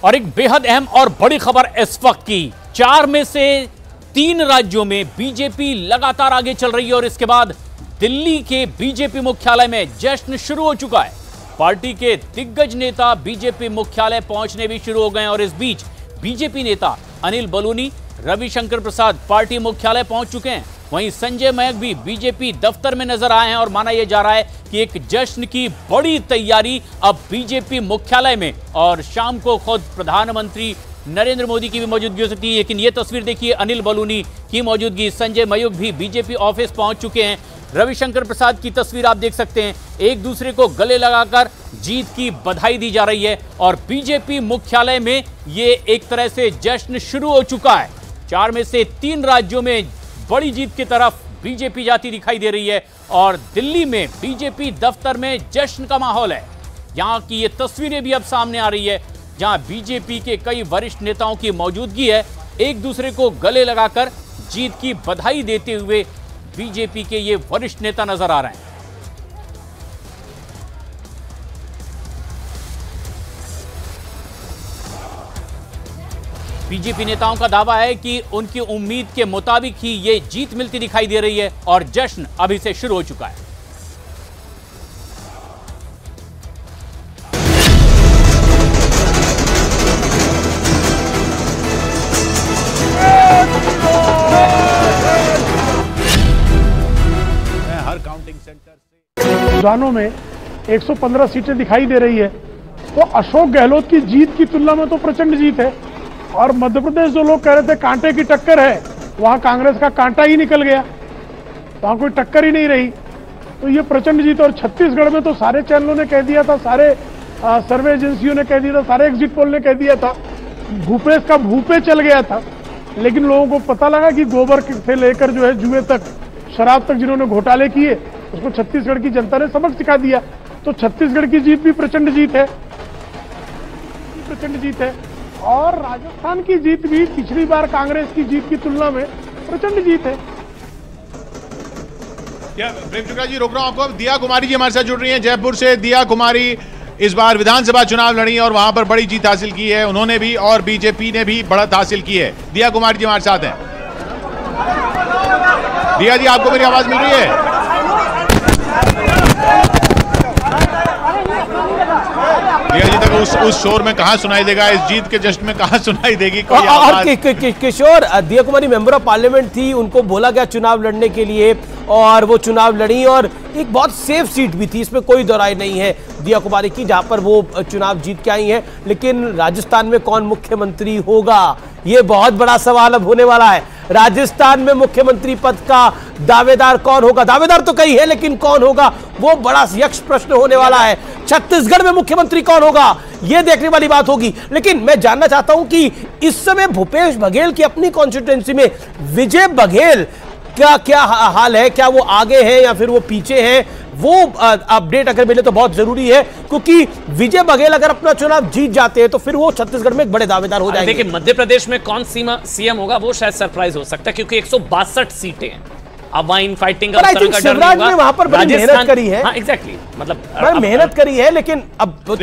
और एक बेहद अहम और बड़ी खबर इस वक्त की, 4 में से 3 राज्यों में बीजेपी लगातार आगे चल रही है और इसके बाद दिल्ली के बीजेपी मुख्यालय में जश्न शुरू हो चुका है। पार्टी के दिग्गज नेता बीजेपी मुख्यालय पहुंचने भी शुरू हो गए और इस बीच बीजेपी नेता अनिल बलूनी, रविशंकर प्रसाद पार्टी मुख्यालय पहुंच चुके हैं। वहीं संजय मयंक भी बीजेपी दफ्तर में नजर आए हैं और माना यह जा रहा है कि एक जश्न की बड़ी तैयारी अब बीजेपी मुख्यालय में, और शाम को खुद प्रधानमंत्री नरेंद्र मोदी की भी मौजूदगी हो सकती है। लेकिन यह तस्वीर देखिए, अनिल बलूनी की मौजूदगी, संजय मयंक भी बीजेपी ऑफिस पहुंच चुके हैं। रविशंकर प्रसाद की तस्वीर आप देख सकते हैं, एक दूसरे को गले लगाकर जीत की बधाई दी जा रही है और बीजेपी मुख्यालय में ये एक तरह से जश्न शुरू हो चुका है। 4 में से 3 राज्यों में बड़ी जीत की तरफ बीजेपी जाती दिखाई दे रही है और दिल्ली में बीजेपी दफ्तर में जश्न का माहौल है। यहां की ये तस्वीरें भी अब सामने आ रही है, जहां बीजेपी के कई वरिष्ठ नेताओं की मौजूदगी है। एक दूसरे को गले लगाकर जीत की बधाई देते हुए बीजेपी के ये वरिष्ठ नेता नजर आ रहे हैं। बीजेपी नेताओं का दावा है कि उनकी उम्मीद के मुताबिक ही ये जीत मिलती दिखाई दे रही है और जश्न अभी से शुरू हो चुका है। हर काउंटिंग सेंटर से रुझानों में 115 सीटें दिखाई दे रही है, तो अशोक गहलोत की जीत की तुलना में तो प्रचंड जीत है। और मध्य प्रदेश जो लोग कह रहे थे कांटे की टक्कर है, वहां कांग्रेस का कांटा ही निकल गया, वहां कोई टक्कर ही नहीं रही, तो ये प्रचंड जीत। और छत्तीसगढ़ में तो सारे चैनलों ने कह दिया था, सारे सर्वे एजेंसियों ने कह दिया था, सारे एग्जिट पोल ने कह दिया था, भूपेश का भूपे चल गया था। लेकिन लोगों को पता लगा कि गोबर से लेकर जो है जुए तक, शराब तक जिन्होंने घोटाले किए, उसको छत्तीसगढ़ की जनता ने सबक सिखा दिया। तो छत्तीसगढ़ की जीत भी प्रचंड जीत है, प्रचंड जीत है। और राजस्थान की जीत भी पिछली बार कांग्रेस की जीत की तुलना में प्रचंड जीत है। प्रेम शुक्ला जी, रोक रहा हूं आपको। दिया कुमारी जी हमारे साथ जुड़ रही हैं जयपुर से। दिया कुमारी इस बार विधानसभा चुनाव लड़ी और वहां पर बड़ी जीत हासिल की है, उन्होंने भी और बीजेपी ने भी बढ़त हासिल की है। दिया कुमारी जी हमारे साथ हैं। दिया जी, आपको मेरी आवाज मिल रही है? दिया जी तक उस शोर में कहां सुनाई देगा, इस जीत के जश्न में कहां सुनाई देगी कोई आवाज? किशोर, दिया कुमारी मेंबर ऑफ पार्लियामेंट थी, उनको बोला गया चुनाव लड़ने के लिए और वो चुनाव लड़ी और एक बहुत सेफ सीट भी थी, इसमें कोई दो राय नहीं है दिया कुमारी की, जहां पर वो चुनाव जीत के आई हैं। लेकिन राजस्थान में कौन मुख्यमंत्री होगा, ये बहुत बड़ा सवाल अब होने वाला है। राजस्थान में मुख्यमंत्री पद का दावेदार कौन होगा? दावेदार तो कई है, लेकिन कौन होगा वो बड़ा यक्ष प्रश्न होने वाला है। छत्तीसगढ़ में मुख्यमंत्री कौन होगा, ये देखने वाली बात होगी। लेकिन मैं जानना चाहता हूं कि इस समय भूपेश बघेल की अपनी कॉन्स्टिट्यूएंसी में विजय बघेल क्या हाल है, क्या वो आगे हैं या फिर वो पीछे हैं? वो अपडेट अगर मिले तो बहुत जरूरी है, क्योंकि विजय बघेल अगर अपना चुनाव जीत जाते हैं तो फिर वो छत्तीसगढ़ में एक बड़े दावेदार हो जाएंगे। देखिए, मध्य प्रदेश में कौन सीएम होगा वो शायद सरप्राइज हो सकता है, क्योंकि 162 सीटें हैं। अब वहां इन फाइटिंग का शिवराज ने वहां पर बड़ी मेहनत करी है। हाँ, एग्जैक्टली, मतलब मेहनत करी है, लेकिन अब तो